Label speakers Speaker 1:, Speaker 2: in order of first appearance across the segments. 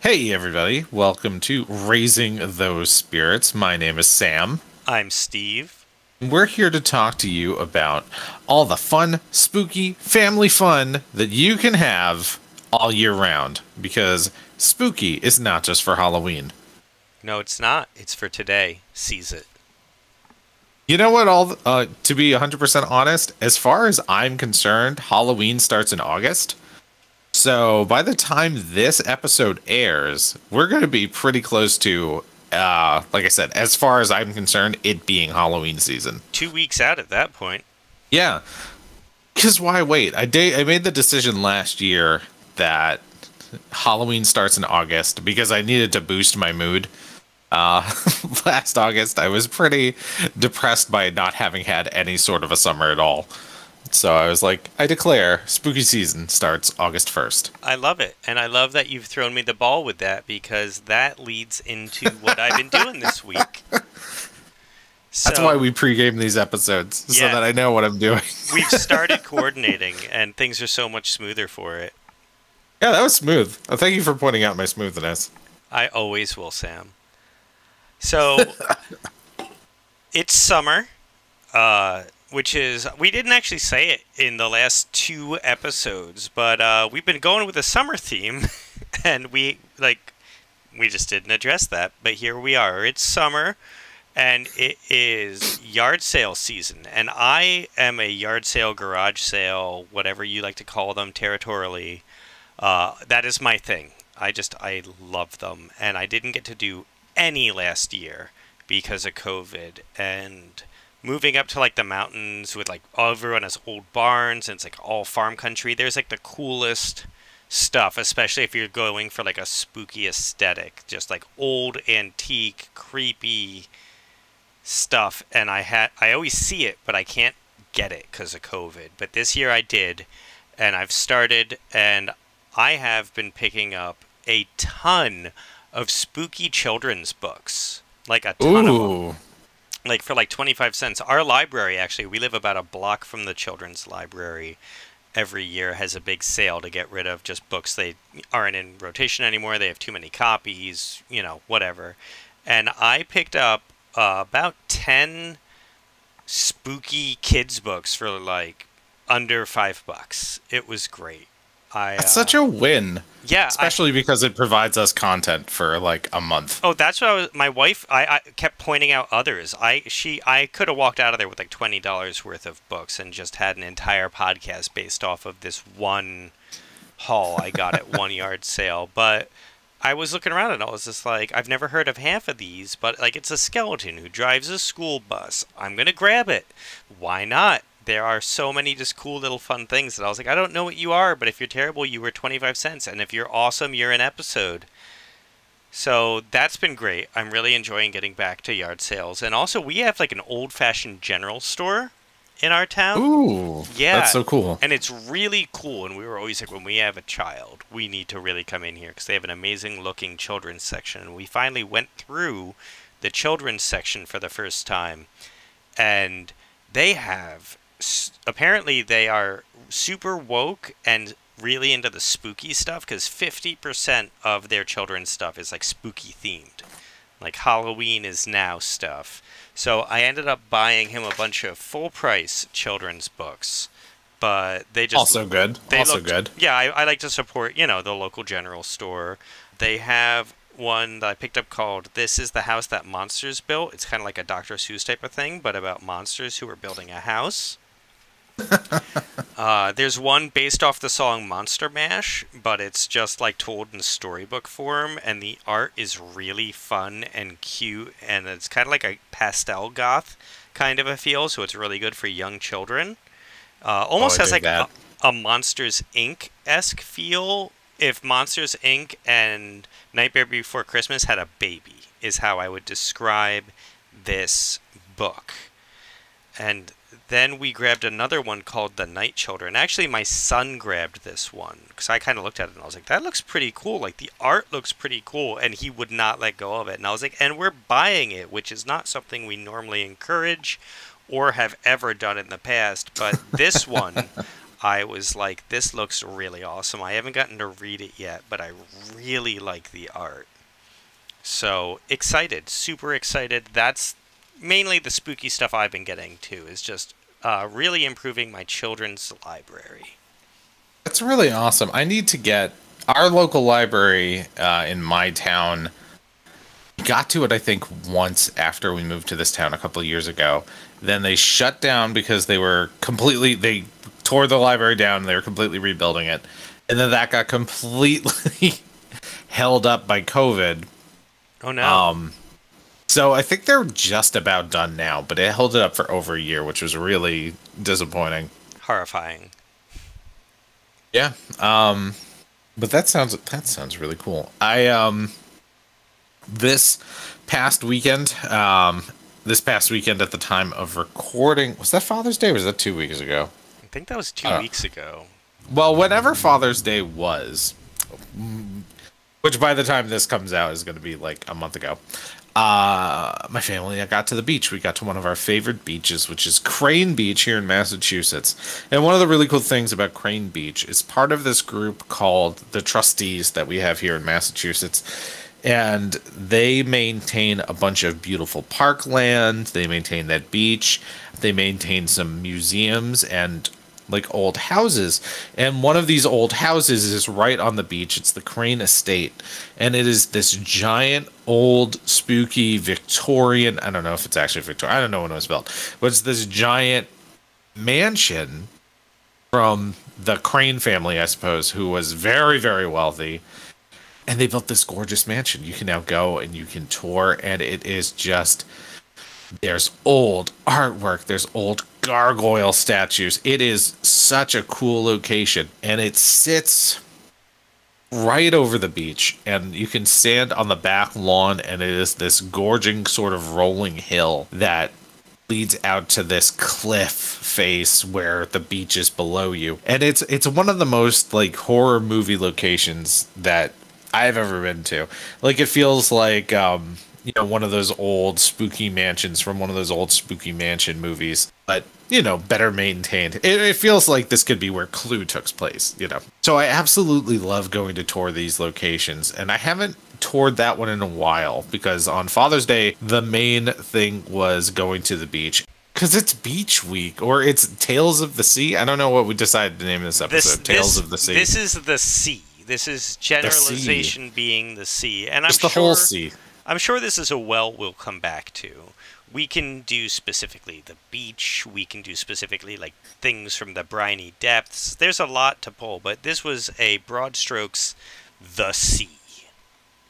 Speaker 1: Hey, everybody. Welcome to Raising Those Spirits. My name is Sam.
Speaker 2: I'm Steve.
Speaker 1: We're here to talk to you about all the fun, spooky, family fun that you can have all year round. Because spooky is not just for Halloween.
Speaker 2: No, it's not. It's for today. Seize it.
Speaker 1: You know what? To be 100% honest, as far as I'm concerned, Halloween starts in August. So by the time this episode airs, we're going to be pretty close to, like I said, as far as I'm concerned, it being Halloween season.
Speaker 2: 2 weeks out at that point.
Speaker 1: Yeah, because why wait? I made the decision last year that Halloween starts in August because I needed to boost my mood. Last August, I was pretty depressed by not having had any sort of a summer at all. So I was like, I declare spooky season starts August 1st.
Speaker 2: I love it. And I love that you've thrown me the ball with that because that leads into what I've been doing this week.
Speaker 1: That's why we pregame these episodes, so that I know what I'm doing.
Speaker 2: We've started coordinating, and things are so much smoother for it.
Speaker 1: Yeah, that was smooth. Thank you for pointing out my smoothness.
Speaker 2: I always will, Sam. So, it's summer, which is, we didn't actually say it in the last 2 episodes, but we've been going with a summer theme, and we just didn't address that, but here we are. It's summer. And it is yard sale season. And I am a yard sale, garage sale, whatever you like to call them territorially. That is my thing. I love them. And I didn't get to do any last year because of COVID. And moving up to like the mountains with like everyone has old barns and it's like all farm country. There's like the coolest stuff, especially if you're going for like a spooky aesthetic. Just like old, antique, creepy stuff, and I always see it, but I can't get it because of COVID. But this year I did, and I've started, and I have been picking up a ton of spooky children's books, like a ton of them, like for like 25 cents. Our library, actually, we live about a block from the children's library. Every year has a big sale to get rid of just books they aren't in rotation anymore. They have too many copies, whatever. And I picked up about 10 spooky kids books for like under $5. It was great.
Speaker 1: That's such a win.
Speaker 2: Yeah,
Speaker 1: especially because it provides us content for like a month.
Speaker 2: Oh, that's what my wife. I kept pointing out others. I could have walked out of there with like $20 worth of books and just had an entire podcast based off of this one haul I got at one yard sale, but I was looking around and I was just like, I've never heard of half of these, but like it's a skeleton who drives a school bus. I'm going to grab it. Why not? There are so many just cool little fun things that I was like, I don't know what you are, but if you're terrible, you were 25 cents. And if you're awesome, you're an episode. So that's been great. I'm really enjoying getting back to yard sales. And also we have like an old-fashioned general store in our town.
Speaker 1: Ooh,
Speaker 2: yeah,
Speaker 1: that's so cool.
Speaker 2: And it's really cool. And we were always like, when we have a child, we need to really come in here because they have an amazing looking children's section. And we finally went through the children's section for the first time. And they have, apparently they are super woke and really into the spooky stuff because 50% of their children's stuff is like spooky themed. Like Halloween is now stuff. So I ended up buying him a bunch of full-price children's books, but they just
Speaker 1: also good. Good.
Speaker 2: Yeah, I like to support the local general store. They have one that I picked up called "This Is the House That Monsters Built." It's kind of like a Dr. Seuss type of thing, but about monsters who are building a house. There's one based off the song Monster Mash, but it's just like told in storybook form, and the art is really fun and cute, and it's kind of like a pastel goth kind of a feel, so it's really good for young children. Almost has like a Monsters Inc-esque feel. If Monsters Inc. and Nightmare Before Christmas had a baby, is how I would describe this book. And then we grabbed another one called The Night Children. Actually, my son grabbed this one because I kind of looked at it and I was like, that looks pretty cool. Like, the art looks pretty cool, and he would not let go of it. And I was like, and we're buying it, which is not something we normally encourage or have ever done in the past. But this one, I was like, this looks really awesome. I haven't gotten to read it yet, but I really like the art. So excited, super excited. That's mainly the spooky stuff I've been getting too, is just really improving my children's library.
Speaker 1: That's really awesome. I need to get our local library in my town. Got to it, I think, once after we moved to this town a couple of years ago. Then they shut down because they tore the library down and they were completely rebuilding it. And then that got completely held up by COVID.
Speaker 2: Oh no.
Speaker 1: So I think they're just about done now, but it held it up for over a year, which was really disappointing.
Speaker 2: Horrifying.
Speaker 1: Yeah. But that sounds really cool. This past weekend at the time of recording, was that Father's Day or was that 2 weeks ago?
Speaker 2: I think that was 2 weeks ago.
Speaker 1: Well, whenever Father's Day was, which by the time this comes out is going to be like a month ago, my family and I got to the beach. We got to one of our favorite beaches, which is Crane Beach here in Massachusetts. And one of the really cool things about Crane Beach is part of this group called the Trustees that we have here in Massachusetts. And they maintain a bunch of beautiful parkland. They maintain that beach. They maintain some museums and like old houses. And one of these old houses is right on the beach. It's the Crane Estate. And it is this giant, old, spooky, Victorian, I don't know if it's actually Victorian, I don't know when it was built, but it's this giant mansion from the Crane family, I suppose, who was very, very wealthy. And they built this gorgeous mansion. You can now go and you can tour, and it is just, there's old artwork, there's old gargoyle statues. It is such a cool location, and it sits right over the beach, and you can stand on the back lawn, and it is this gorging sort of rolling hill that leads out to this cliff face where the beach is below you. And it's one of the most like horror movie locations that I've ever been to. Like, it feels like one of those old spooky mansions from one of those old spooky mansion movies, but better maintained. It feels like this could be where Clue took place. So I absolutely love going to tour these locations, and I haven't toured that one in a while because on Father's Day the main thing was going to the beach because it's Beach Week, or it's Tales of the Sea. I don't know what we decided to name this episode. Tales of the Sea.
Speaker 2: This is the sea. This is generalization being the sea, and
Speaker 1: the whole sea.
Speaker 2: I'm sure this is a well we'll come back to. We can do specifically the beach. We can do specifically like things from the briny depths. There's a lot to pull, but this was a broad strokes, the sea.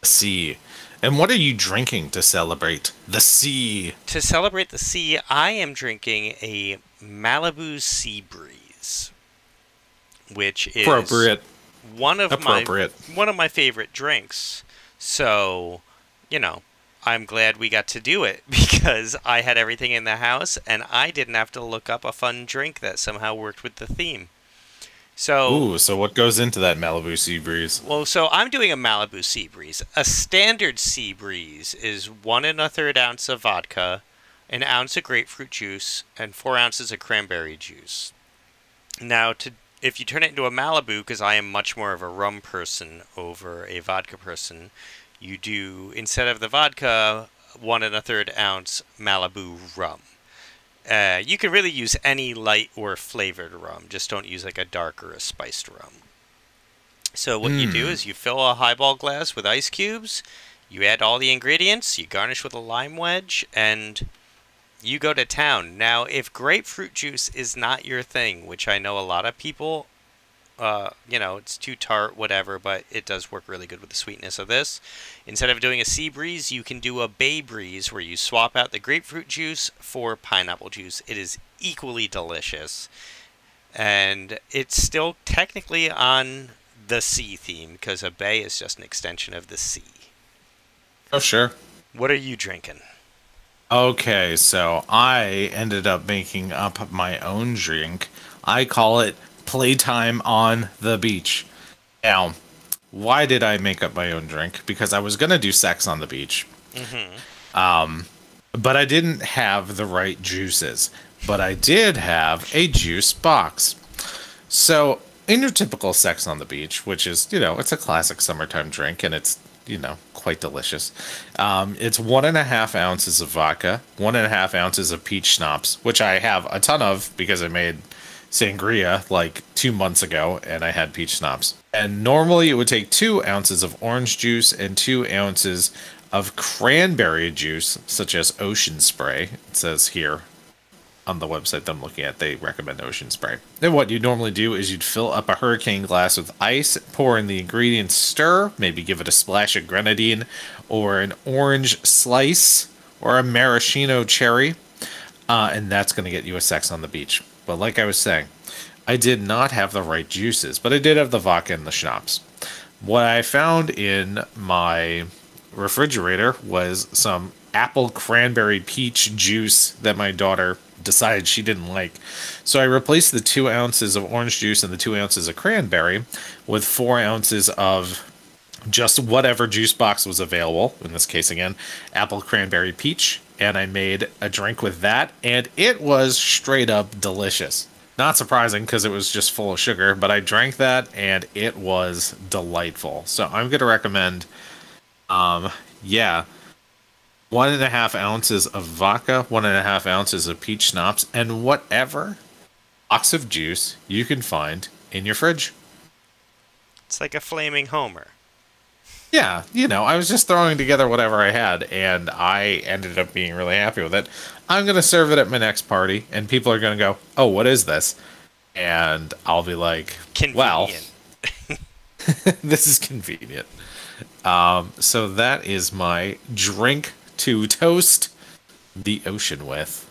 Speaker 1: The sea. And what are you drinking to celebrate the sea?
Speaker 2: To celebrate the sea, I am drinking a Malibu Sea Breeze, which is
Speaker 1: appropriate.
Speaker 2: One of my favorite drinks. So, I'm glad we got to do it because I had everything in the house and I didn't have to look up a fun drink that somehow worked with the theme. So
Speaker 1: what goes into that Malibu Sea Breeze?
Speaker 2: Well, so I'm doing a Malibu Sea Breeze. A standard Sea Breeze is 1 1/3 ounce of vodka, an ounce of grapefruit juice, and 4 ounces of cranberry juice. Now, if you turn it into a Malibu, because I am much more of a rum person over a vodka person, you do, instead of the vodka, 1 1/3 ounce Malibu rum. You can really use any light or flavored rum. Just don't use like a dark or a spiced rum. So what you do is you fill a highball glass with ice cubes, you add all the ingredients, you garnish with a lime wedge, and you go to town. Now, if grapefruit juice is not your thing, which I know a lot of people, it's too tart, whatever, but it does work really good with the sweetness of this. Instead of doing a Sea Breeze, you can do a Bay Breeze, where you swap out the grapefruit juice for pineapple juice. It is equally delicious. And it's still technically on the sea theme, because a bay is just an extension of the sea.
Speaker 1: Oh, sure.
Speaker 2: What are you drinking?
Speaker 1: Okay, so I ended up making up my own drink. I call it Playtime on the Beach. Now, why did I make up my own drink? Because I was going to do sex on the beach. Mm-hmm. But I didn't have the right juices. But I did have a juice box. So, in your typical Sex on the Beach, which is, it's a classic summertime drink and it's, quite delicious. It's 1.5 ounces of vodka, 1.5 ounces of peach schnapps, which I have a ton of because I made sangria like 2 months ago and I had peach schnapps. And normally it would take 2 ounces of orange juice and 2 ounces of cranberry juice, such as ocean spray. It says here on the website that I'm looking at, they recommend ocean spray. Then what you'd normally do is you'd fill up a hurricane glass with ice, pour in the ingredients, stir, maybe give it a splash of grenadine or an orange slice or a maraschino cherry, and that's going to get you a Sex on the Beach. But like I was saying, I did not have the right juices, but I did have the vodka and the schnapps. What I found in my refrigerator was some apple cranberry peach juice that my daughter decided she didn't like. So I replaced the 2 ounces of orange juice and the 2 ounces of cranberry with 4 ounces of just whatever juice box was available. In this case, again, apple cranberry peach. And I made a drink with that, and it was straight up delicious. Not surprising because it was just full of sugar, but I drank that and it was delightful. So I'm going to recommend, 1.5 ounces of vodka, 1.5 ounces of peach schnapps, and whatever box of juice you can find in your fridge.
Speaker 2: It's like a flaming Homer.
Speaker 1: Yeah, I was just throwing together whatever I had, and I ended up being really happy with it. I'm going to serve it at my next party, and people are going to go, oh, what is this? And I'll be like,
Speaker 2: convenient.
Speaker 1: Well, this is convenient. So that is my drink to toast the ocean with.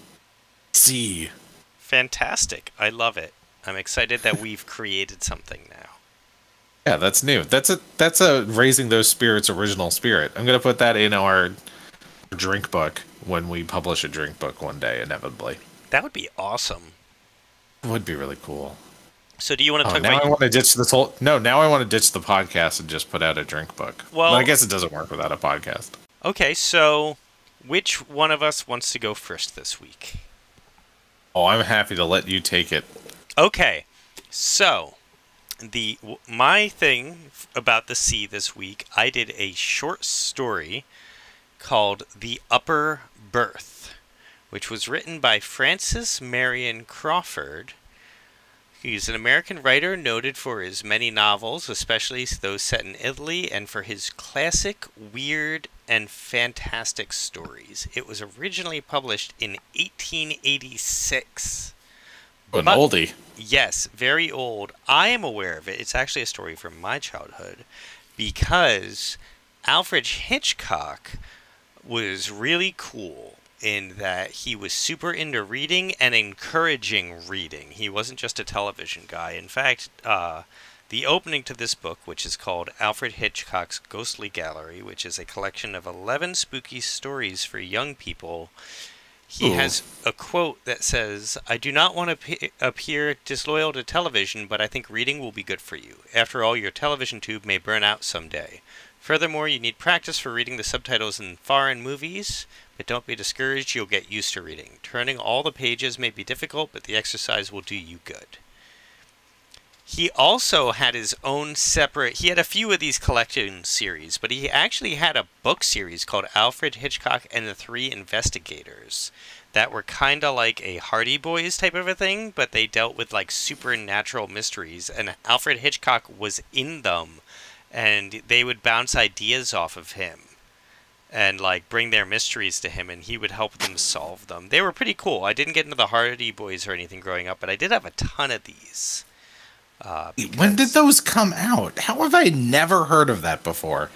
Speaker 1: See.
Speaker 2: Fantastic. I love it. I'm excited that we've created something now.
Speaker 1: Yeah, that's new. That's a Raising Those Spirits original spirit. I'm going to put that in our drink book when we publish a drink book one day, inevitably.
Speaker 2: That would be awesome.
Speaker 1: It would be really cool.
Speaker 2: So do you want to talk
Speaker 1: now
Speaker 2: about...
Speaker 1: I want to ditch this whole... No, now I want to ditch the podcast and just put out a drink book. Well, but I guess it doesn't work without a podcast.
Speaker 2: Okay, so which one of us wants to go first this week?
Speaker 1: Oh, I'm happy to let you take it.
Speaker 2: Okay, so... my thing about the sea this week, I did a short story called The Upper Berth, which was written by Francis Marion Crawford. He's an American writer noted for his many novels, especially those set in Italy, and for his classic, weird, and fantastic stories. It was originally published in 1886.
Speaker 1: An oldie.
Speaker 2: Yes, very old. I am aware of it. It's actually a story from my childhood because Alfred Hitchcock was really cool in that he was super into reading and encouraging reading. He wasn't just a television guy. In fact, the opening to this book, which is called Alfred Hitchcock's Ghostly Gallery, which is a collection of 11 spooky stories for young people, he has a quote that says, "I do not want to appear disloyal to television, but I think reading will be good for you. After all, your television tube may burn out someday. Furthermore, you need practice for reading the subtitles in foreign movies, but don't be discouraged, you'll get used to reading. Turning all the pages may be difficult, but the exercise will do you good." He also had his own separate... He had a few of these collection series, but he actually had a book series called Alfred Hitchcock and the Three Investigators that were kind of like a Hardy Boys type of a thing, but they dealt with like supernatural mysteries, and Alfred Hitchcock was in them, and they would bounce ideas off of him and like bring their mysteries to him, and he would help them solve them. They were pretty cool. I didn't get into the Hardy Boys or anything growing up, but I did have a ton of these.
Speaker 1: When did those come out? How have I never heard of that before?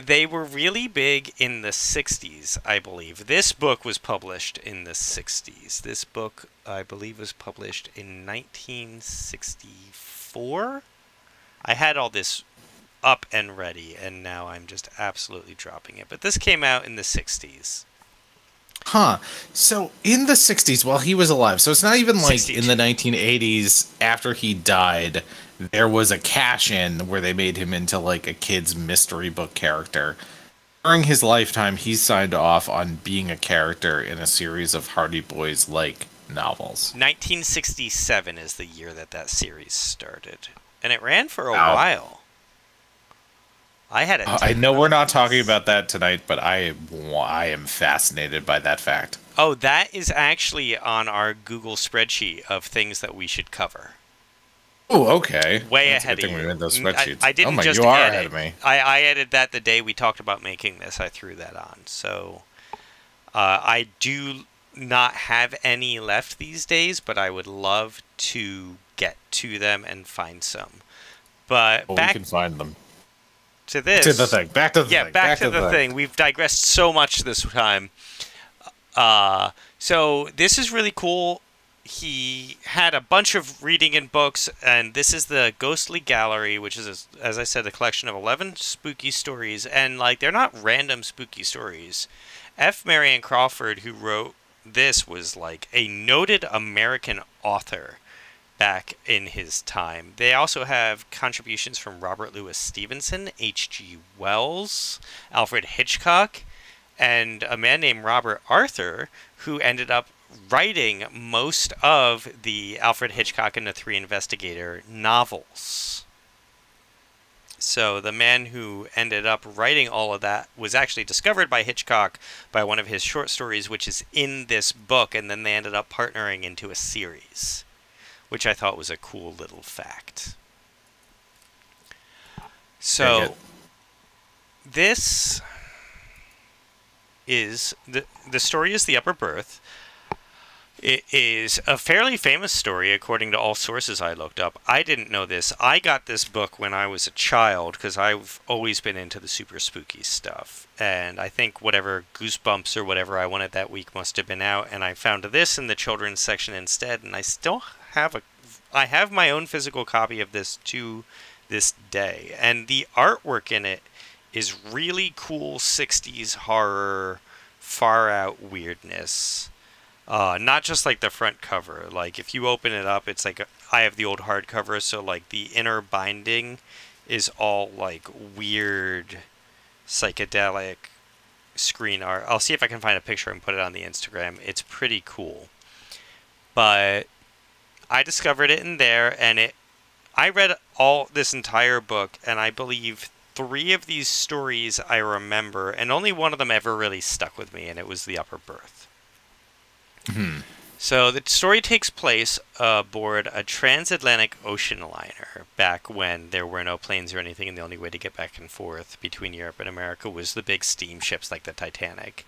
Speaker 2: They were really big in the 60s, I believe. This book was published in the 60s. This book, I believe, was published in 1964. I had all this up and ready, and now I'm just absolutely dropping it. But this came out in the 60s.
Speaker 1: Huh. So in the 60s, while he was alive, so it's not even like
Speaker 2: 62.
Speaker 1: in the 1980s after he died, there was a cash-in where they made him into like a kid's mystery book character. During his lifetime, he signed off on being a character in a series of Hardy Boys like novels.
Speaker 2: 1967 is the year that series started, and it ran for a
Speaker 1: Wow.
Speaker 2: while. I had a
Speaker 1: I know
Speaker 2: ton
Speaker 1: we're
Speaker 2: of
Speaker 1: not talking
Speaker 2: these.
Speaker 1: about that tonight, but I am fascinated by that fact.
Speaker 2: Oh, that is actually on our Google spreadsheet of things that we should cover.
Speaker 1: Oh, okay.
Speaker 2: Way
Speaker 1: That's a
Speaker 2: ahead
Speaker 1: good
Speaker 2: of
Speaker 1: thing we
Speaker 2: you.
Speaker 1: made those
Speaker 2: I,
Speaker 1: spreadsheets.
Speaker 2: I
Speaker 1: Oh
Speaker 2: didn't
Speaker 1: my,
Speaker 2: just
Speaker 1: you are
Speaker 2: add
Speaker 1: ahead
Speaker 2: it.
Speaker 1: of me.
Speaker 2: I added that the day we talked about making this. I threw that on. So I do not have any left these days, but I would love to get to them and find some. But
Speaker 1: Well, we
Speaker 2: back
Speaker 1: can find them.
Speaker 2: to
Speaker 1: To the
Speaker 2: this.
Speaker 1: thing. Back to the
Speaker 2: Yeah,
Speaker 1: thing.
Speaker 2: back
Speaker 1: Back
Speaker 2: to
Speaker 1: to
Speaker 2: the
Speaker 1: the thing.
Speaker 2: thing. We've digressed so much this time. So this is really cool. He had a bunch of reading in books, and this is the Ghostly Gallery, which is, as I said, a collection of 11 spooky stories, and like they're not random spooky stories. F. Marion Crawford, who wrote this, was like a noted American author back in his time. They also have contributions from Robert Louis Stevenson, H.G. Wells, Alfred Hitchcock, and a man named Robert Arthur, who ended up writing most of the Alfred Hitchcock and the Three Investigator novels. So the man who ended up writing all of that was actually discovered by Hitchcock by one of his short stories, which is in this book, and then they ended up partnering into a series, which I thought was a cool little fact. So this is the story is The Upper Berth. It is a fairly famous story according to all sources I looked up. I didn't know this. I got this book when I was a child because I've always been into the super spooky stuff. And I think whatever Goosebumps or whatever I wanted that week must have been out, and I found this in the children's section instead, and I still have I have my own physical copy of this to this day. And the artwork in it is really cool 60s horror, far out weirdness. Not just like the front cover. Like if you open it up, it's like I have the old hardcover, so like the inner binding is all like weird, psychedelic screen art. I'll see if I can find a picture and put it on the Instagram. It's pretty cool. But I discovered it in there, and I read all this entire book, and I believe 3 of these stories I remember, and only one of them ever really stuck with me, and it was The Upper Berth. So the story takes place aboard a transatlantic ocean liner back when there were no planes or anything, and the only way to get back and forth between Europe and America was the big steamships like the Titanic.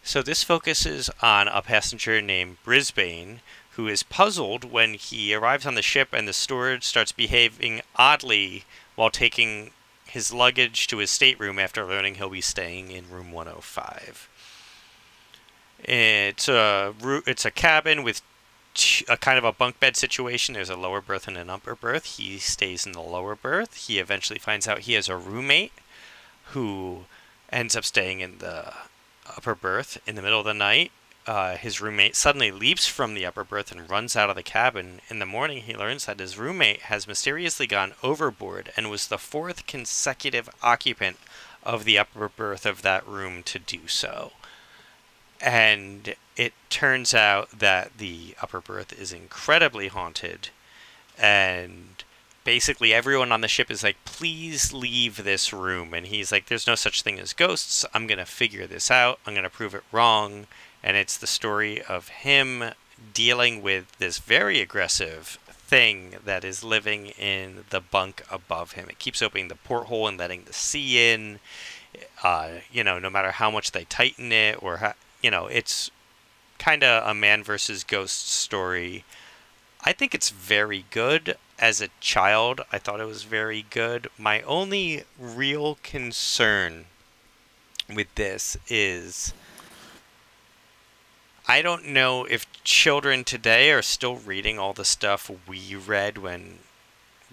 Speaker 2: So this focuses on a passenger named Brisbane, who is puzzled when he arrives on the ship and the steward starts behaving oddly while taking his luggage to his stateroom after learning he'll be staying in room 105. It's a cabin with a kind of a bunk bed situation. There's a lower berth and an upper berth. He stays in the lower berth. He eventually finds out he has a roommate who ends up staying in the upper berth in the middle of the night. His roommate suddenly leaps from the upper berth and runs out of the cabin. In the morning, he learns that his roommate has mysteriously gone overboard and was the 4th consecutive occupant of the upper berth of that room to do so. And it turns out that the upper berth is incredibly haunted, and basically everyone on the ship is like, please leave this room. And he's like, there's no such thing as ghosts. I'm going to figure this out. I'm going to prove it wrong. And it's the story of him dealing with this very aggressive thing that is living in the bunk above him. It keeps opening the porthole and letting the sea in. No matter how much they tighten it or how, it's kind of a man versus ghost story. I think it's very good. As a child, I thought it was very good. My only real concern with this is I don't know if children today are still reading all the stuff we read when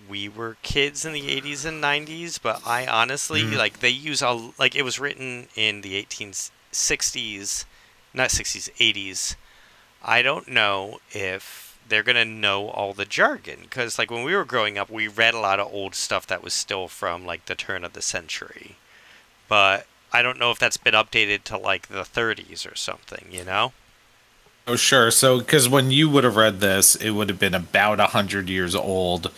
Speaker 2: we were kids in the 80s and 90s, but I honestly, they use it was written in the 1860s, not 60s, 80s. I don't know if they're going to know all the jargon, because when we were growing up, we read a lot of old stuff that was still from the turn of the century. But I don't know if that's been updated to the 30s or something,
Speaker 1: Oh, sure. So, because when you would have read this, it would have been about 100 years old.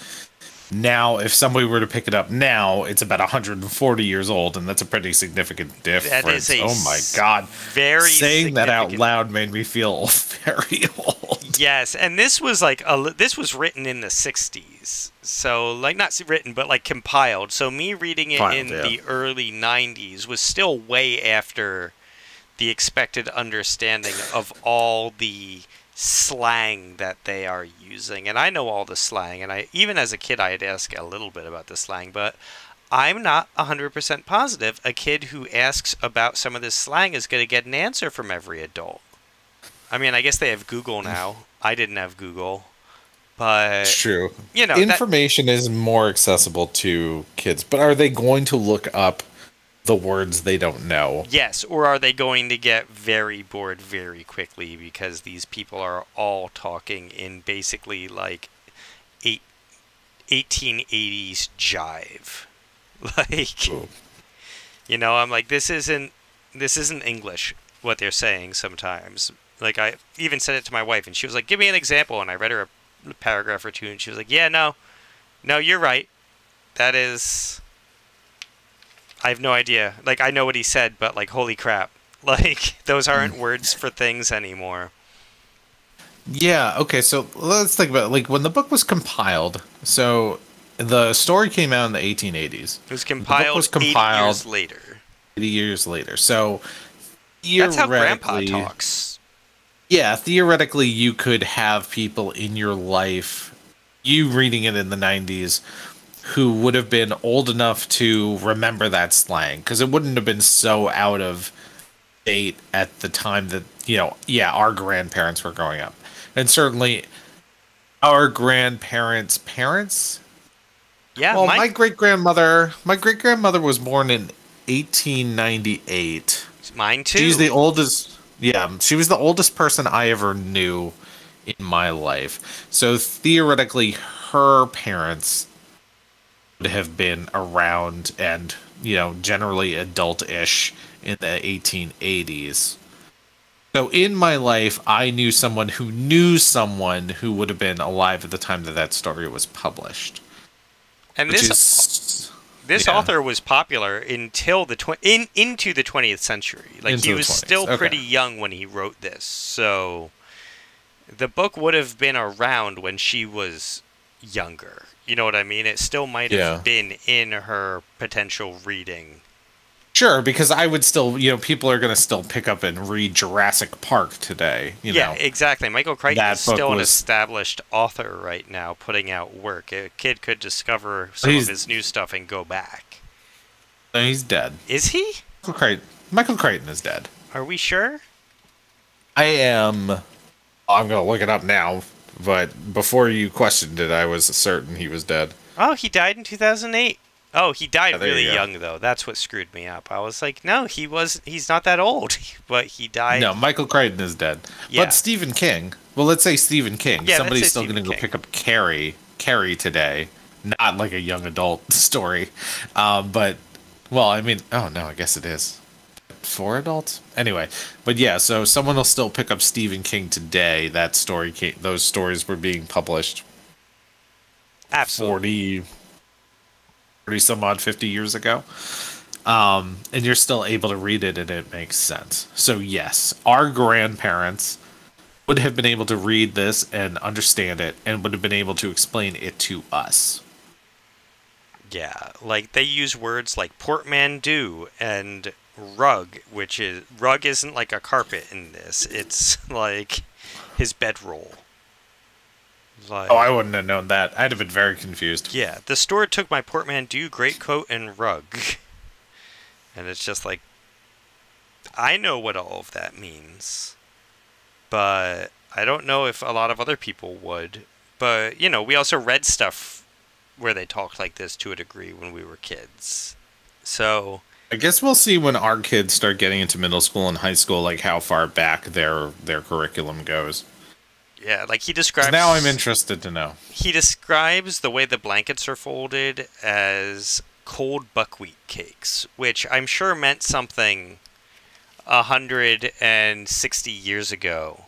Speaker 1: Now, if somebody were to pick it up now, it's about 140 years old, and that's a pretty significant
Speaker 2: That is
Speaker 1: difference.
Speaker 2: a
Speaker 1: Oh my God.
Speaker 2: very
Speaker 1: Saying that out
Speaker 2: significant.
Speaker 1: loud made me feel very old.
Speaker 2: Yes, and this was like this was written in the 60s. So like not written but like compiled. So me reading it
Speaker 1: Filed,
Speaker 2: in
Speaker 1: yeah.
Speaker 2: the early 90s was still way after the expected understanding of all the slang that they are using. And I know all the slang, and I even as a kid I'd ask a little bit about the slang, but I'm not 100% positive a kid who asks about some of this slang is going to get an answer from every adult. I mean, I guess they have Google now. I didn't have Google, but
Speaker 1: It's true.
Speaker 2: you know that.
Speaker 1: Information is more accessible to kids, but are they going to look up the words they don't know?
Speaker 2: Yes, or are they going to get very bored very quickly because these people are all talking in basically like 1880s jive? Like,
Speaker 1: Ooh.
Speaker 2: I'm like, this isn't English what they're saying sometimes. Like I even said it to my wife, and she was like, "Give me an example." And I read her a paragraph or two, and she was like, "Yeah, no, you're right. That is, I have no idea. Like I know what he said, but like, holy crap! Like those aren't words for things anymore."
Speaker 1: Yeah, okay, so let's think about it. Like when the book was compiled, so the story came out in the 1880s.
Speaker 2: It was
Speaker 1: The book was
Speaker 2: compiled 80
Speaker 1: compiled
Speaker 2: years later.
Speaker 1: 80 years later. So
Speaker 2: That's how Grandpa
Speaker 1: theoretically,
Speaker 2: talks.
Speaker 1: yeah, theoretically you could have people in your life, you reading it in the 90s, who would have been old enough to remember that slang because it wouldn't have been so out of date at the time that, yeah, our grandparents were growing up. And certainly our grandparents' parents.
Speaker 2: Yeah,
Speaker 1: Well, my great grandmother was born in 1898.
Speaker 2: mine too.
Speaker 1: She's the oldest. Yeah, she was the oldest person I ever knew in my life. So theoretically, her parents would have been around and, generally adult-ish in the 1880s. So in my life, I knew someone who would have been alive at the time that that story was published.
Speaker 2: And
Speaker 1: Which
Speaker 2: this
Speaker 1: is
Speaker 2: This
Speaker 1: yeah,
Speaker 2: author was popular until into the 20th century. Like
Speaker 1: into
Speaker 2: he
Speaker 1: the
Speaker 2: was
Speaker 1: 20s.
Speaker 2: still
Speaker 1: Okay.
Speaker 2: pretty young when he wrote this. So the book would have been around when she was younger. You know what I mean? It still might have
Speaker 1: Yeah.
Speaker 2: been in her potential reading.
Speaker 1: Sure, because I would still, people are going to still pick up and read Jurassic Park today.
Speaker 2: Yeah, exactly. Michael Crichton
Speaker 1: That
Speaker 2: is still
Speaker 1: book
Speaker 2: an
Speaker 1: was-
Speaker 2: established author right now, putting out work. A kid could discover some of his new stuff and go back.
Speaker 1: He's dead.
Speaker 2: Is he?
Speaker 1: Michael Crichton is dead.
Speaker 2: Are we sure?
Speaker 1: I'm going to look it up now, but before you questioned it, I was certain he was dead.
Speaker 2: Oh, he died in 2008. Oh, he died
Speaker 1: Yeah, there
Speaker 2: really
Speaker 1: you go.
Speaker 2: young though. That's what screwed me up. I was like, no, he's not that old, but he died.
Speaker 1: No, Michael Crichton is dead.
Speaker 2: Yeah.
Speaker 1: But Stephen King. Well, let's say Stephen King.
Speaker 2: Yeah, let's
Speaker 1: Somebody's
Speaker 2: say
Speaker 1: still
Speaker 2: Stephen
Speaker 1: going to go
Speaker 2: King.
Speaker 1: pick up Carrie today. Not like a young adult story. But, well, I mean, oh no, I guess it is. For adults? Anyway, but yeah, so someone will still pick up Stephen King today. Those stories were being published
Speaker 2: Absolutely.
Speaker 1: 40 some odd 50 years ago. And you're still able to read it and it makes sense. So yes, our grandparents would have been able to read this and understand it and would have been able to explain it to us.
Speaker 2: Yeah, like they use words like portmanteau and rug, rug isn't like a carpet in this. It's like his bedroll. Like,
Speaker 1: Oh, I wouldn't have known that. I'd have been very confused.
Speaker 2: yeah, the store took my portmanteau, greatcoat, and rug. And it's just like, I know what all of that means. But I don't know if a lot of other people would. But, we also read stuff where they talked like this to a degree when we were kids. So,
Speaker 1: I guess we'll see when our kids start getting into middle school and high school, like how far back their curriculum goes.
Speaker 2: yeah, like he
Speaker 1: 'Cause
Speaker 2: describes...
Speaker 1: now I'm interested to know.
Speaker 2: He describes the way the blankets are folded as cold buckwheat cakes, which I'm sure meant something 160 years ago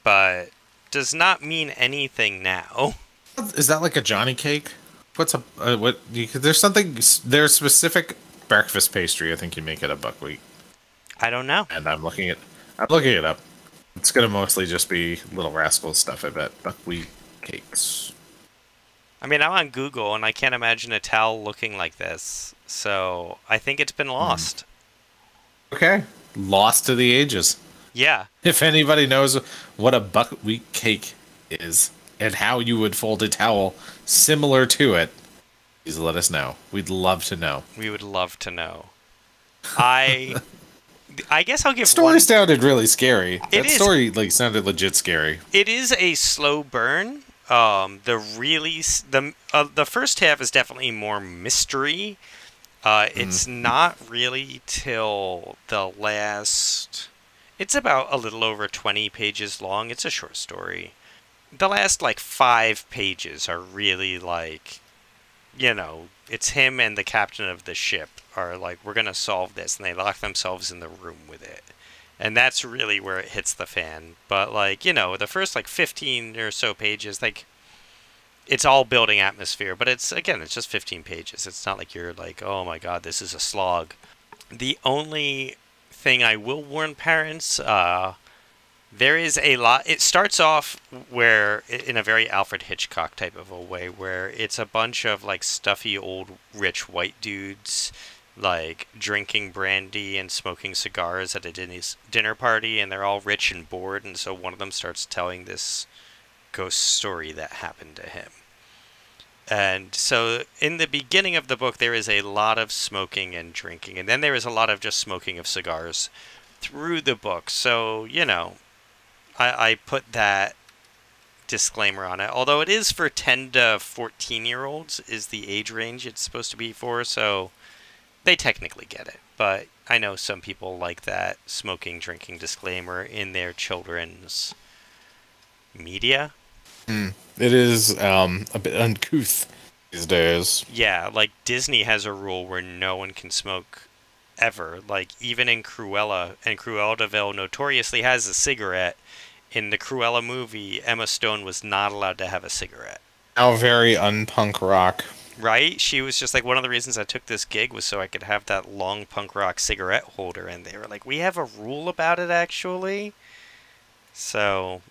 Speaker 2: but does not mean anything now.
Speaker 1: Is that like a Johnny cake? What's a what? There's something. There's specific breakfast pastry. I think you make it a buckwheat.
Speaker 2: I don't know.
Speaker 1: And I'm looking it up. It's gonna mostly just be Little Rascals stuff. I bet buckwheat cakes.
Speaker 2: I mean, I'm on Google, and I can't imagine a towel looking like this. So I think it's been lost.
Speaker 1: Okay, lost to the ages.
Speaker 2: Yeah.
Speaker 1: If anybody knows what a buckwheat cake is and how you would fold a towel similar to it, please let us know. We'd love to know.
Speaker 2: We would love to know. I guess I'll give
Speaker 1: Story sounded really scary.
Speaker 2: It
Speaker 1: That
Speaker 2: is.
Speaker 1: story sounded legit scary.
Speaker 2: It is a slow burn. The first half is definitely more mystery. It's not really till the last. It's about a little over 20 pages long. It's a short story. The last 5 pages are really it's him and the captain of the ship are we're gonna solve this, and they lock themselves in the room with it. And that's really where it hits the fan. But the first 15 or so pages, it's all building atmosphere, but it's just 15 pages. It's not like you're oh my god, this is a slog. The only thing I will warn parents, there is a lot. It starts off in a very Alfred Hitchcock type of a way, where it's a bunch of stuffy old rich white dudes drinking brandy and smoking cigars at a dinner party, and they're all rich and bored, and so one of them starts telling this ghost story that happened to him. And so in the beginning of the book, there is a lot of smoking and drinking, and then there is a lot of just smoking of cigars through the book. So, I put that disclaimer on it. Although it is for 10 to 14-year-olds is the age range it's supposed to be for, so they technically get it. But I know some people like that smoking, drinking disclaimer in their children's media.
Speaker 1: It is a bit uncouth these days.
Speaker 2: Yeah, Disney has a rule where no one can smoke ever. Even in Cruella, and Cruella de Vil notoriously has a cigarette. In the Cruella movie, Emma Stone was not allowed to have a cigarette.
Speaker 1: How very unpunk rock.
Speaker 2: Right? She was just one of the reasons I took this gig was so I could have that long punk rock cigarette holder, and they were we have a rule about it, actually. So,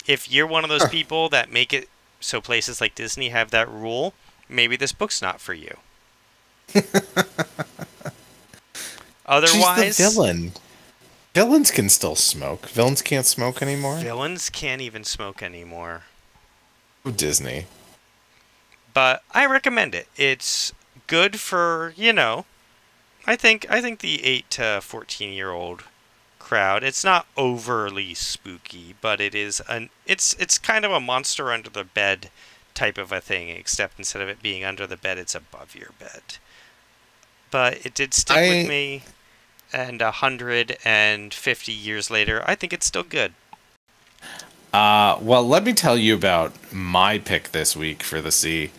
Speaker 2: if you're one of those people that make it so places like Disney have that rule, maybe this book's not for you. Otherwise,
Speaker 1: she's the villain. Villains can still smoke. Villains can't smoke anymore.
Speaker 2: Villains can't even smoke anymore.
Speaker 1: Oh, Disney.
Speaker 2: But I recommend it. It's good for, I think the 8 to 14-year-old crowd. It's not overly spooky, but it is it's kind of a monster under the bed type of a thing, except instead of it being under the bed, it's above your bed. But it did stick with me, and 150 years later, I think it's still good.
Speaker 1: Well, let me tell you about my pick this week for the sea,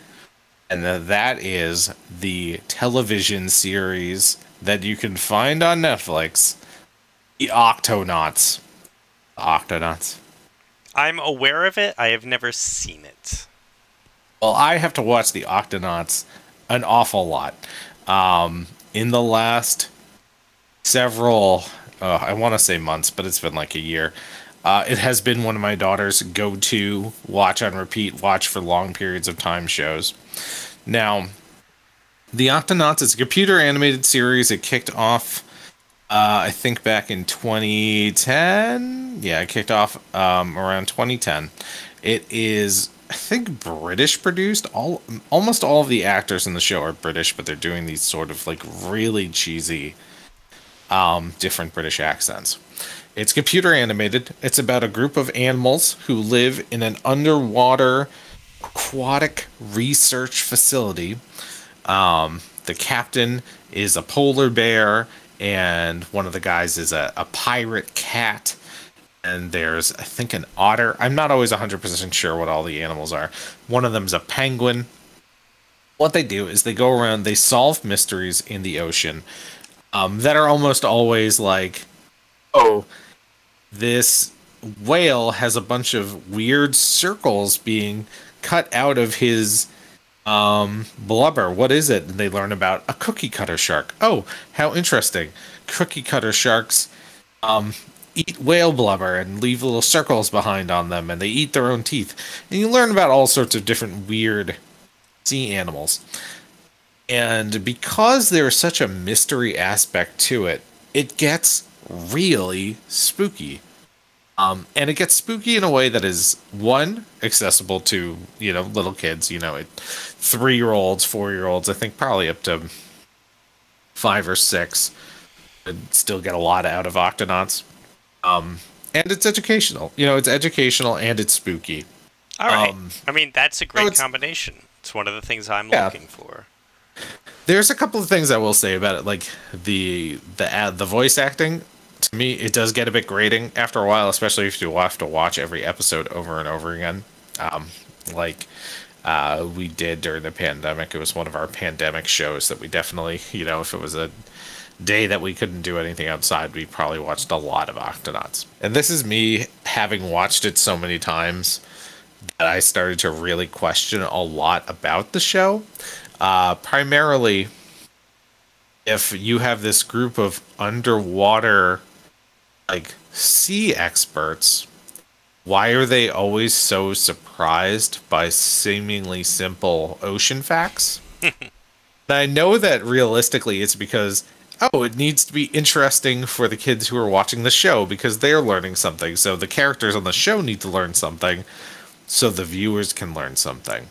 Speaker 1: and that is the television series that you can find on Netflix, The Octonauts. Octonauts.
Speaker 2: I'm aware of it. I have never seen it.
Speaker 1: Well, I have to watch The Octonauts an awful lot. In the last several, I want to say months, but it's been a year. It has been one of my daughter's go-to watch on repeat, watch for long periods of time shows. Now, The Octonauts is a computer animated series. It kicked off, I think, back in 2010. Yeah, it kicked off around 2010. It is, I think, British produced. Almost all of the actors in the show are British, but they're doing these sort of really cheesy, different British accents. It's computer animated. It's about a group of animals who live in an underwater aquatic research facility. The captain is a polar bear, and one of the guys is a pirate cat. And there's, I think, an otter. I'm not always 100% sure what all the animals are. One of them's a penguin. What they do is they go around, they solve mysteries in the ocean that are almost always oh, this whale has a bunch of weird circles being cut out of his blubber. What is it? And they learn about a cookie cutter shark. Oh, how interesting. Cookie cutter sharks eat whale blubber and leave little circles behind on them, and they eat their own teeth. And you learn about all sorts of different weird sea animals. And because there's such a mystery aspect to it, it gets really spooky. And it gets spooky in a way that is, one, accessible to, little kids, 3-year-olds, 4-year-olds, I think probably up to 5 or 6, and still get a lot out of Octonauts. And it's educational. It's educational and it's spooky.
Speaker 2: All right. I mean, that's a great combination. It's one of the things I'm looking for.
Speaker 1: There's a couple of things I will say about it, like the voice acting. To me, it does get a bit grating after a while, especially if you have to watch every episode over and over again. We did during the pandemic. It was one of our pandemic shows that we definitely, if it was a day that we couldn't do anything outside, we probably watched a lot of Octonauts. And this is me having watched it so many times that I started to really question a lot about the show. Primarily, if you have this group of underwater sea experts, why are they always so surprised by seemingly simple ocean facts? I know that realistically it's because, it needs to be interesting for the kids who are watching the show because they're learning something. So the characters on the show need to learn something so the viewers can learn something.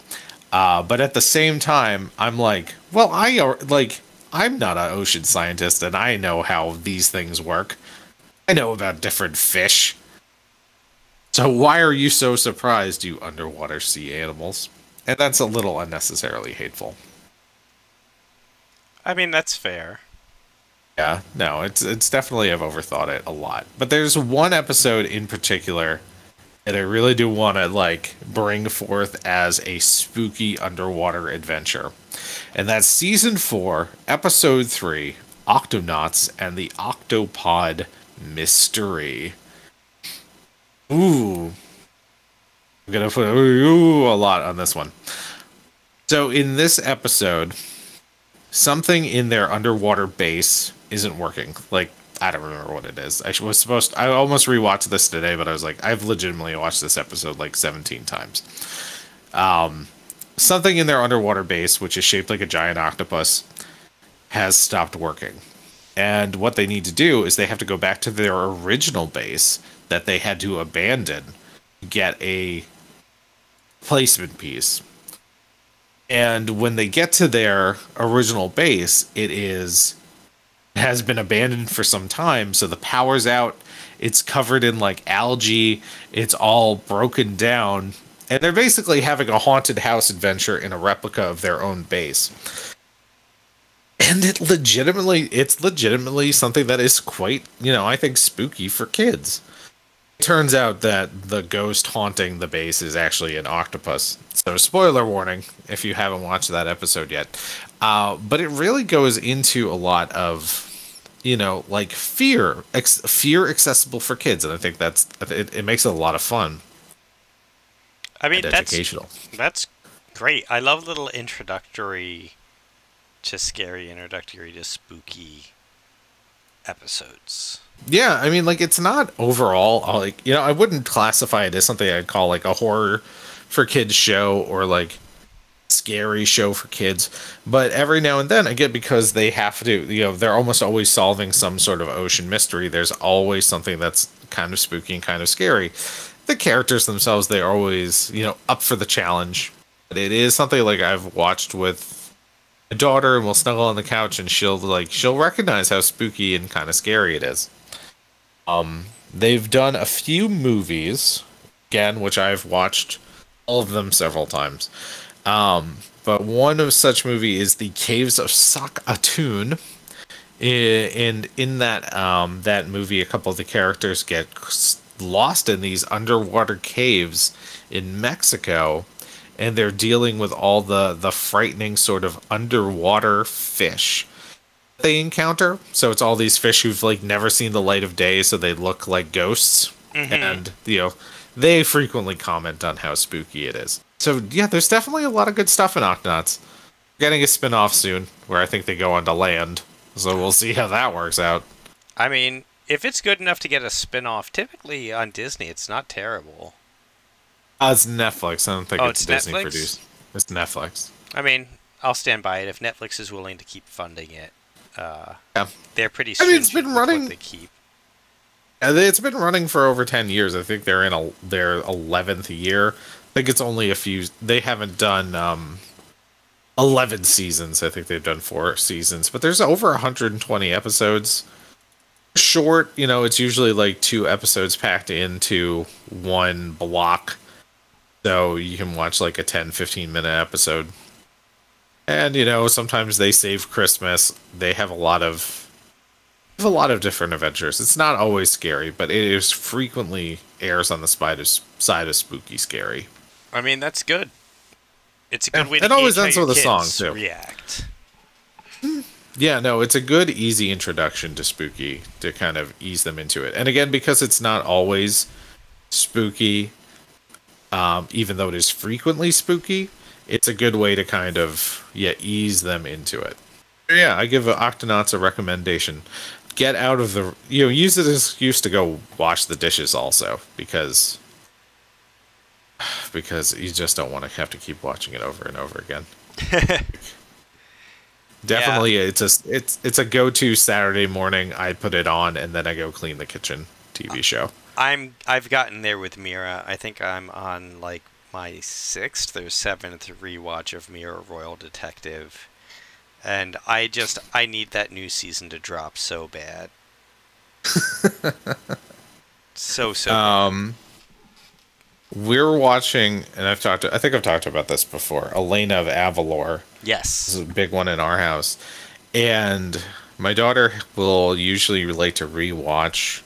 Speaker 1: But at the same time, I'm like, well, I'm not an ocean scientist and I know how these things work. I know about different fish. So why are you so surprised, you underwater sea animals? And that's a little unnecessarily hateful.
Speaker 2: I mean, that's fair.
Speaker 1: Yeah, no, it's definitely, I've overthought it a lot. But there's one episode in particular that I really do want to bring forth as a spooky underwater adventure. And that's season 4, episode 3, Octonauts and the Octopod Mystery. Ooh. I'm going to put a lot on this one. So in this episode, something in their underwater base isn't working. I don't remember what it is. I almost rewatched this today, but I was like, I've legitimately watched this episode 17 times. Something in their underwater base, which is shaped like a giant octopus, has stopped working. And what they need to do is they have to go back to their original base that they had to abandon to get a placement piece. And when they get to their original base, it has been abandoned for some time, so the power's out, it's covered in algae, it's all broken down, and they're basically having a haunted house adventure in a replica of their own base. And it's legitimately something that is quite, I think spooky for kids. It turns out that the ghost haunting the base is actually an octopus. So spoiler warning if you haven't watched that episode yet. But it really goes into a lot of, fear accessible for kids. And I think it makes it a lot of fun.
Speaker 2: I mean,
Speaker 1: educational.
Speaker 2: That's great. I love little introductory to spooky episodes.
Speaker 1: Yeah, I mean, it's not overall, I wouldn't classify it as something I'd call, a horror for kids show or, scary show for kids. But every now and then, again, because they have to, they're almost always solving some sort of ocean mystery. There's always something that's kind of spooky and kind of scary. The characters themselves, they're always, up for the challenge. But it is something, I've watched with a daughter, and we'll snuggle on the couch, and she'll recognize how spooky and kind of scary it is. They've done a few movies, again, which I've watched all of them several times. But one of such movie is The Caves of Sac-Atoon. And in that movie, a couple of the characters get lost in these underwater caves in Mexico, and they're dealing with all the frightening sort of underwater fish they encounter. So it's all these fish who've never seen the light of day, so they look like ghosts.
Speaker 2: Mm-hmm.
Speaker 1: and they frequently comment on how spooky it is. So yeah, there's definitely a lot of good stuff in Octonauts. Getting a spin-off soon, where I think they go onto land. So we'll see how that works out.
Speaker 2: I mean, if it's good enough to get a spin-off, typically on Disney, it's not terrible.
Speaker 1: It's Netflix. I don't think
Speaker 2: Oh,
Speaker 1: it's
Speaker 2: it's
Speaker 1: Disney
Speaker 2: Netflix?
Speaker 1: produced. It's Netflix.
Speaker 2: I mean, I'll stand by it if Netflix is willing to keep funding it.
Speaker 1: Yeah.
Speaker 2: They're pretty
Speaker 1: I mean, it's
Speaker 2: stringent
Speaker 1: been
Speaker 2: with what
Speaker 1: running.
Speaker 2: they keep.
Speaker 1: It's been running for over 10 years. I think they're in their 11th year. I think it's only a few. They haven't done 11 seasons. I think they've done 4 seasons, but there's over 120 episodes. Short, it's usually like 2 episodes packed into one block. So you can watch like a 10-15 minute episode. And sometimes they save Christmas. They have a lot of different adventures. It's not always scary, but it is frequently airs on the side of spooky scary.
Speaker 2: I mean, that's good. It's a good way to
Speaker 1: it always
Speaker 2: gauge
Speaker 1: ends
Speaker 2: how your
Speaker 1: with a song
Speaker 2: kids
Speaker 1: too.
Speaker 2: react.
Speaker 1: Yeah, no, it's a good, easy introduction to spooky to kind of ease them into it. And again, because it's not always spooky, even though it is frequently spooky, it's a good way to kind of ease them into it. Yeah, I give Octonauts a recommendation. Get out of the use it as an excuse to go wash the dishes also because you just don't want to have to keep watching it over and over again. Definitely,
Speaker 2: Yeah.
Speaker 1: it's a go-to Saturday morning. I put it on and then I go clean the kitchen TV show.
Speaker 2: I've gotten there with Mira. I think I'm on like my 6th or 7th rewatch of Mira Royal Detective. And I need that new season to drop so bad. so bad.
Speaker 1: We're watching, and I think I've talked about this before. Elena of Avalor.
Speaker 2: Yes.
Speaker 1: This is a big one in our house, and my daughter will usually like to rewatch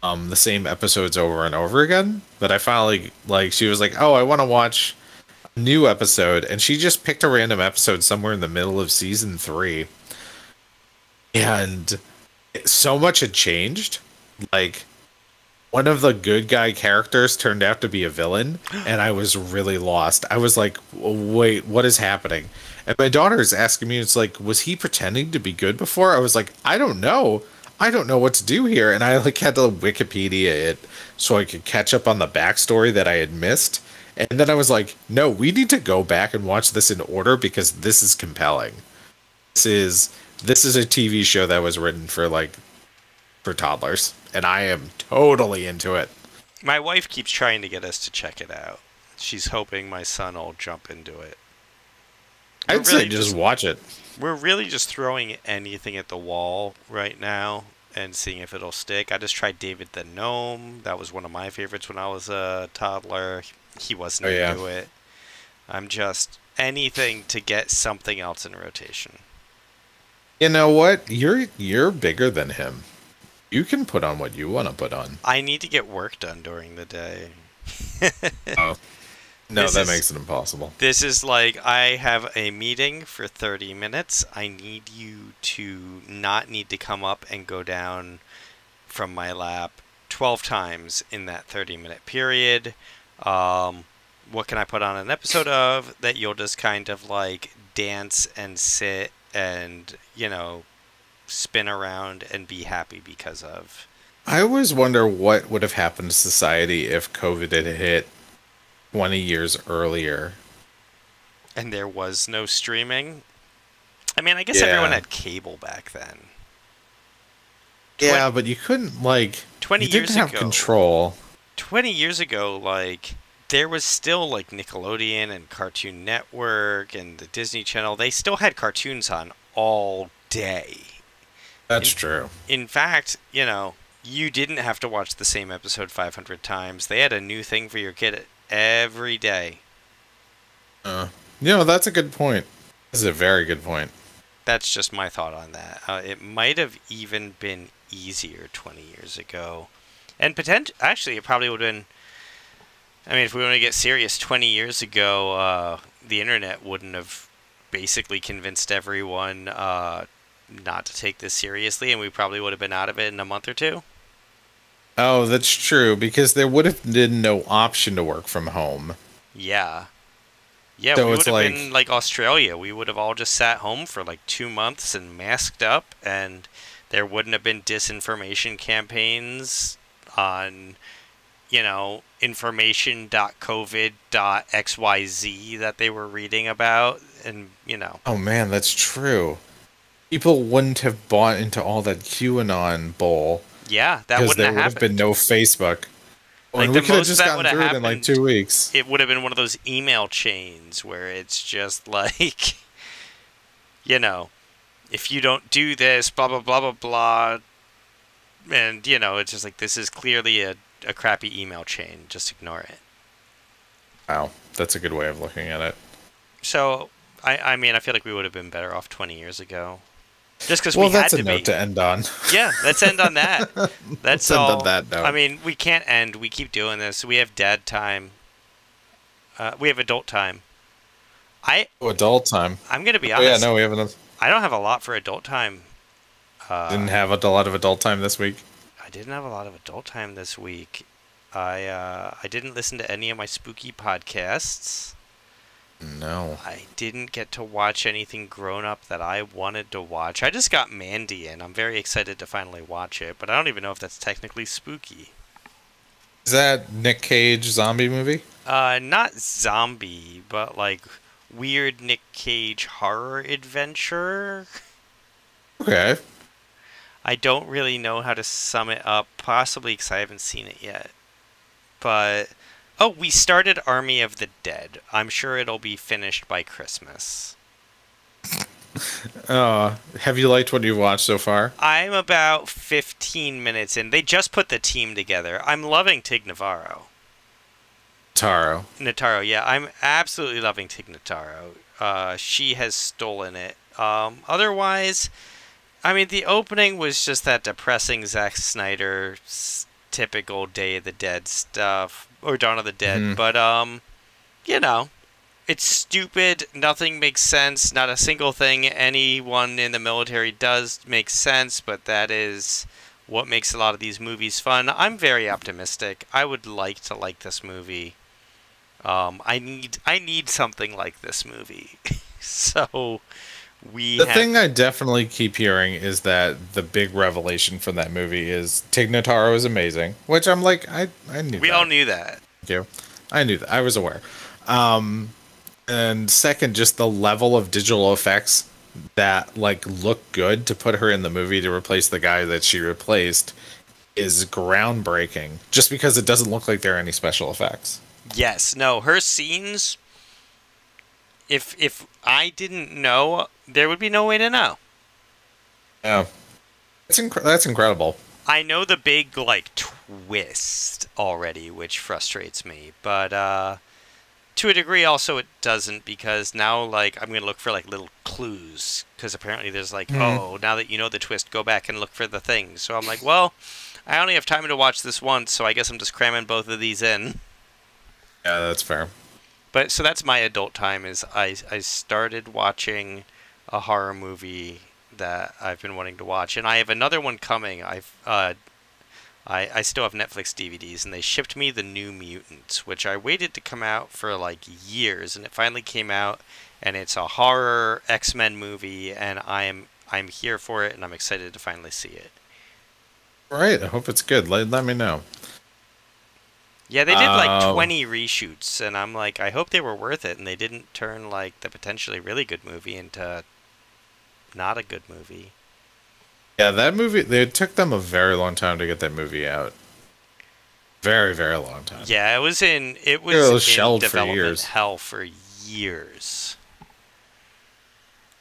Speaker 1: the same episodes over and over again. But I finally she was like, "Oh, I want to watch a new episode," and she just picked a random episode somewhere in the middle of season 3, and so much had changed. Like, one of the good guy characters turned out to be a villain, and I was really lost. I was like, wait, what is happening? And my daughter is asking me, it's like, was he pretending to be good before? I was like, I don't know. I don't know what to do here. And I had to Wikipedia it so I could catch up on the backstory that I had missed. And then I was like, no, we need to go back and watch this in order because this is compelling. This is a TV show that was written for toddlers, and I am totally into it.
Speaker 2: My wife keeps trying to get us to check it out. She's hoping my son will jump into it.
Speaker 1: I'd say just watch it.
Speaker 2: We're really just throwing anything at the wall right now and seeing if it'll stick. I just tried David the Gnome. That was one of my favorites when I was a toddler. He wasn't into it. I'm just anything to get something else in rotation.
Speaker 1: You know what? You're bigger than him. You can put on what you want to put on.
Speaker 2: I need to get work done during the day.
Speaker 1: Oh. No, that makes it impossible.
Speaker 2: This is like, I have a meeting for 30 minutes. I need you to not need to come up and go down from my lap 12 times in that 30-minute period. What can I put on an episode of that you'll just kind of like dance and sit and, spin around and be happy because of?
Speaker 1: I always wonder what would have happened to society if COVID had hit 20 years earlier.
Speaker 2: And there was no streaming? I mean, I guess everyone had cable back then.
Speaker 1: Yeah, but you couldn't,
Speaker 2: 20
Speaker 1: you
Speaker 2: years
Speaker 1: didn't have
Speaker 2: ago,
Speaker 1: control.
Speaker 2: 20 years ago, there was still, Nickelodeon and Cartoon Network and the Disney Channel. They still had cartoons on all day.
Speaker 1: That's true.
Speaker 2: In fact, you didn't have to watch the same episode 500 times. They had a new thing for your kid every day.
Speaker 1: That's a good point. This is a very good point.
Speaker 2: That's just my thought on that. It might have even been easier 20 years ago. And actually, it probably would have been... I mean, if we want to get serious, 20 years ago, the internet wouldn't have basically convinced everyone not to take this seriously, and we probably would have been out of it in a month or two.
Speaker 1: Oh, that's true, because there would have been no option to work from home.
Speaker 2: Yeah. Yeah,
Speaker 1: So
Speaker 2: we
Speaker 1: it's
Speaker 2: would have been
Speaker 1: like,
Speaker 2: like Australia. We would have all just sat home for like 2 months and masked up, and there wouldn't have been disinformation campaigns on, information.covid.xyz that they were reading about. And.
Speaker 1: oh man, that's true. People wouldn't have bought into all that QAnon bull
Speaker 2: Yeah, that
Speaker 1: because
Speaker 2: wouldn't
Speaker 1: there
Speaker 2: have
Speaker 1: would have been
Speaker 2: happened.
Speaker 1: no Facebook.
Speaker 2: Like
Speaker 1: And
Speaker 2: the
Speaker 1: we could have
Speaker 2: most
Speaker 1: just
Speaker 2: that
Speaker 1: gotten
Speaker 2: would have
Speaker 1: through it in like
Speaker 2: happened,
Speaker 1: 2 weeks.
Speaker 2: it would have been one of those email chains where it's just like, you know, if you don't do this, blah blah blah blah blah, and it's just like this is clearly a crappy email chain. Just ignore it.
Speaker 1: Wow, that's a good way of looking at it.
Speaker 2: So I mean I feel like we would have been better off 20 years ago, just because
Speaker 1: Well,
Speaker 2: we had
Speaker 1: that's a
Speaker 2: to
Speaker 1: note
Speaker 2: be.
Speaker 1: to end on.
Speaker 2: Yeah, let's end on that. That's
Speaker 1: Let's end on
Speaker 2: all.
Speaker 1: that note.
Speaker 2: I mean, we can't end. We keep doing this. We have dad time. We have adult time. I
Speaker 1: Oh, adult time.
Speaker 2: I'm gonna be
Speaker 1: Oh yeah,
Speaker 2: honest.
Speaker 1: no, we haven't.
Speaker 2: I don't have a lot for adult time.
Speaker 1: Didn't have a lot of adult time this week.
Speaker 2: I didn't have a lot of adult time this week. I didn't listen to any of my spooky podcasts.
Speaker 1: No.
Speaker 2: I didn't get to watch anything grown up that I wanted to watch. I just got Mandy, and I'm very excited to finally watch it. But I don't even know if that's technically spooky.
Speaker 1: Is that Nick Cage zombie movie?
Speaker 2: Not zombie, but like weird Nick Cage horror adventure.
Speaker 1: Okay.
Speaker 2: I don't really know how to sum it up, possibly because I haven't seen it yet. But, oh, we started Army of the Dead. I'm sure it'll be finished by Christmas.
Speaker 1: Have you liked what you've watched so far?
Speaker 2: I'm about 15 minutes in. They just put the team together. I'm loving Tig Notaro. Notaro, yeah. I'm absolutely loving Tig Notaro. She has stolen it. Otherwise, I mean, the opening was just that depressing Zack Snyder typical Day of the Dead stuff, or Dawn of the Dead.
Speaker 1: Mhm.
Speaker 2: But it's stupid. Nothing makes sense. Not a single thing anyone in the military does makes sense. But that is what makes a lot of these movies fun. I'm very optimistic. I would like to like this movie. I need something like this movie. So.
Speaker 1: The thing I definitely keep hearing is that the big revelation from that movie is Tig Notaro is amazing, which I'm like, I knew
Speaker 2: we
Speaker 1: that.
Speaker 2: all knew that.
Speaker 1: Thank you. I knew that. I was aware. And second, just the level of digital effects that like look good to put her in the movie to replace the guy that she replaced is groundbreaking. Just because it doesn't look like there are any special effects.
Speaker 2: Yes. No. Her scenes. If I didn't know, there would be no way to know.
Speaker 1: Yeah, that's incredible.
Speaker 2: I know the big like twist already, which frustrates me, but to a degree also it doesn't, because now like I'm gonna look for like little clues, because apparently there's like oh, now that you know the twist, go back and look for the things. So I'm like, well, I only have time to watch this once, so I guess I'm just cramming both of these in.
Speaker 1: Yeah, that's fair.
Speaker 2: But so that's my adult time. Is I started watching a horror movie that I've been wanting to watch, and I have another one coming. I still have Netflix DVDs, and they shipped me The New Mutants, which I waited to come out for like years, and it finally came out, and it's a horror X-Men movie, and I'm here for it, and I'm excited to finally see it.
Speaker 1: All right, I hope it's good. Let me know.
Speaker 2: Yeah, they did like 20 reshoots, and I'm like, I hope they were worth it, and they didn't turn like the potentially really good movie into not a good movie.
Speaker 1: Yeah, that movie, it took them a very long time to get that movie out. Very, very long time.
Speaker 2: Yeah, it was in
Speaker 1: shelved for
Speaker 2: development
Speaker 1: years.
Speaker 2: hell for years.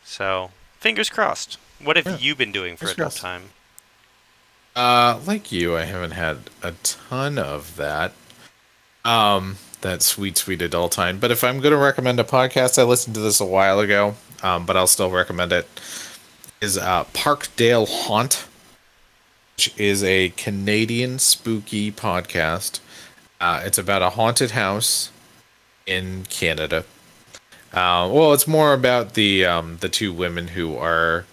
Speaker 2: So, fingers crossed. What have you been doing for adult time?
Speaker 1: Like you, I haven't had a ton of that. That sweet adult time. But if I'm going to recommend a podcast, I listened to this a while ago, but I'll still recommend it, is Parkdale Haunt, which is a Canadian spooky podcast. It's about a haunted house in Canada. Well, it's more about the two women who are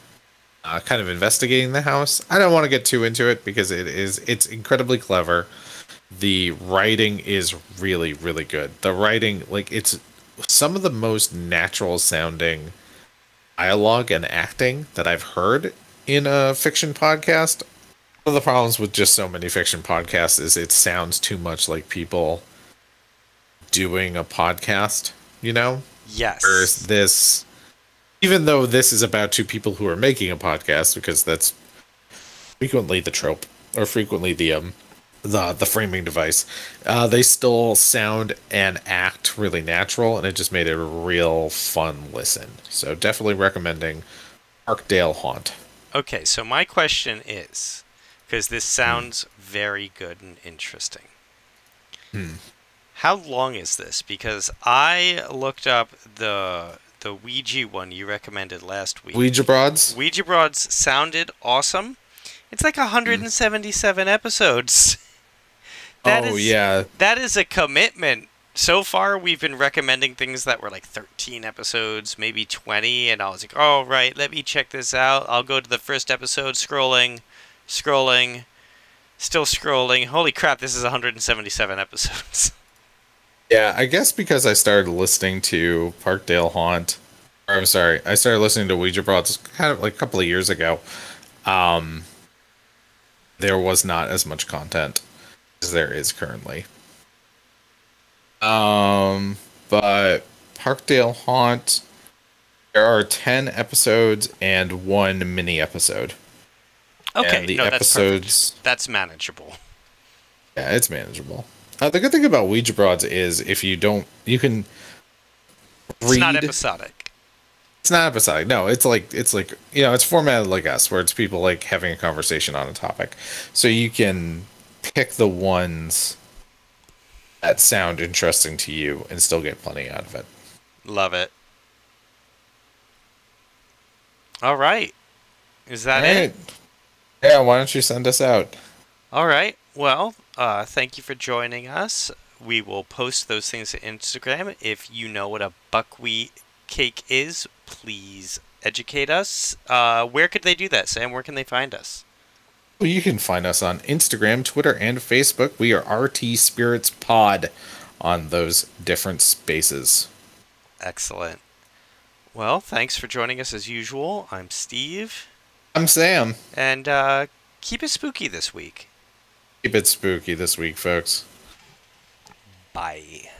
Speaker 1: kind of investigating the house. I don't want to get too into it because it's incredibly clever. The writing is really, really good. The writing, like, it's some of the most natural sounding dialogue and acting that I've heard in a fiction podcast. One of the problems with just so many fiction podcasts is it sounds too much like people doing a podcast, you know? Whereas
Speaker 2: Yes.
Speaker 1: this, even though this is about two people who are making a podcast, because that's frequently the trope, or frequently the framing device, they still sound and act really natural, and it just made it a real fun listen. So definitely recommending Parkdale Haunt.
Speaker 2: Okay, so my question is, because this
Speaker 1: Hmm.
Speaker 2: sounds very good and interesting.
Speaker 1: Hmm.
Speaker 2: How long is this? Because I looked up the Ouija one you recommended last week.
Speaker 1: Ouija Broads?
Speaker 2: Ouija Broads sounded awesome. It's like
Speaker 1: Hmm.
Speaker 2: 177 episodes. That
Speaker 1: Oh,
Speaker 2: is
Speaker 1: yeah.
Speaker 2: that is a commitment. So far, we've been recommending things that were like 13 episodes, maybe 20, and I was like, "Oh, right, let me check this out." I'll go to the first episode, scrolling, scrolling, still scrolling. Holy crap, this is 177 episodes.
Speaker 1: Yeah, I guess because I started listening to Parkdale Haunt, or I'm sorry, I started listening to Ouija Broads kind of like a couple of years ago. Um, there was not as much content as there is currently. But Parkdale Haunt, there are 10 episodes and one mini episode. And
Speaker 2: Okay,
Speaker 1: the
Speaker 2: no, that's perfect.
Speaker 1: episodes,
Speaker 2: That's manageable.
Speaker 1: yeah, it's manageable. The good thing about Ouija Broads is if you don't, you can
Speaker 2: It's not
Speaker 1: read.
Speaker 2: episodic.
Speaker 1: It's not episodic. No, it's like it's formatted like us, where it's people like having a conversation on a topic. So you can pick the ones that sound interesting to you and still get plenty out of it.
Speaker 2: Love it. All right. Is
Speaker 1: All
Speaker 2: that it?
Speaker 1: right. Yeah, why don't you send us out?
Speaker 2: All right. Well, thank you for joining us. We will post those things to Instagram. If you know what a buckwheat cake is, please educate us. Where could they do that, Sam? Where can they find us?
Speaker 1: Well, you can find us on Instagram, Twitter, and Facebook. We are RT Spirits Pod on those different spaces.
Speaker 2: Excellent. Well, thanks for joining us as usual. I'm Steve.
Speaker 1: I'm Sam.
Speaker 2: And keep it spooky this week.
Speaker 1: Keep it spooky this week, folks.
Speaker 2: Bye.